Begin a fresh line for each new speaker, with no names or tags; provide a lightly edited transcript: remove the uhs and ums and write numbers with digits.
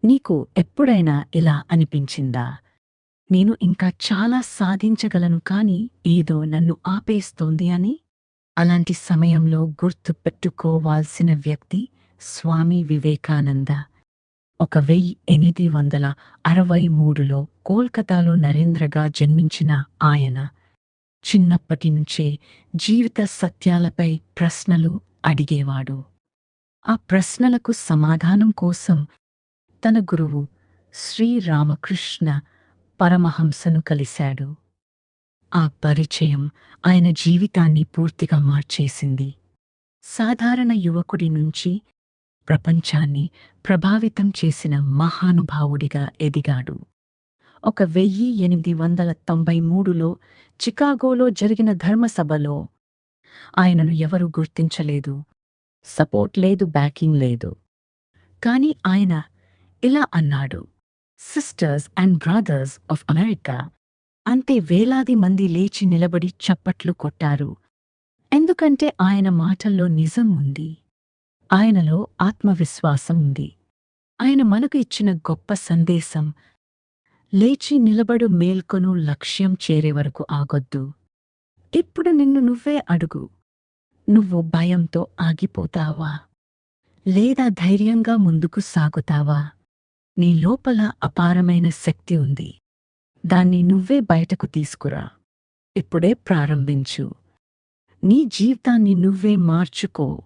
నీకు ఎప్పుడైనా ఇలా అనిపించిందా? నేను ఇంకా చాలా సాధించగలను కానీ ఏదో నన్ను ఆపేస్తోంది అని? అలాంటి సమయంలో గుర్తు పెట్టుకోవాల్సిన వ్యక్తి స్వామి వివేకానంద. 1863లో కోల్కతాలో నరేంద్రగా జన్మించిన ఆయన చిన్నప్పటి నుంచే జీవిత సత్యాలపై ప్రశ్నలు అడిగేవాడు. ఆ ప్రశ్నలకు సమాధానం కోసం తన గురువు శ్రీరామకృష్ణ పరమహంసను కలిశాడు. ఆ పరిచయం ఆయన జీవితాన్ని పూర్తిగా మార్చేసింది. సాధారణ యువకుడి నుంచి ప్రపంచాన్ని ప్రభావితం చేసిన మహానుభావుడిగా ఎదిగాడు. 1893లో చికాగోలో జరిగిన ధర్మసభలో ఆయనను ఎవరూ గుర్తించలేదు. సపోర్ట్ లేదు, బ్యాకింగ్ లేదు. కానీ ఆయన ఇలా అన్నాడు, sisters and brothers of America. అంతే, వేలాది మంది లేచి నిలబడి చప్పట్లు కొట్టారు. ఎందుకంటే ఆయన మాటల్లో నిజం ఉంది. ఆయనలో ఆత్మవిశ్వాసం ఉంది. ఆయన మనకు ఇచ్చిన గొప్ప సందేశం, లేచి నిలబడు, మేల్కొను, లక్ష్యం చేరే వరకు ఆగొద్దు. ఇప్పుడు నిన్ను నువ్వే అడుగు, నువ్వు భయంతో ఆగిపోతావా? లేదా ధైర్యంగా ముందుకు సాగుతావా? నీ లోపల అపారమైన శక్తి ఉంది. దాన్ని నువ్వే బయటకు తీసుకురా. ఇప్పుడే ప్రారంభించు. నీ జీవితాన్ని నువ్వే మార్చుకో.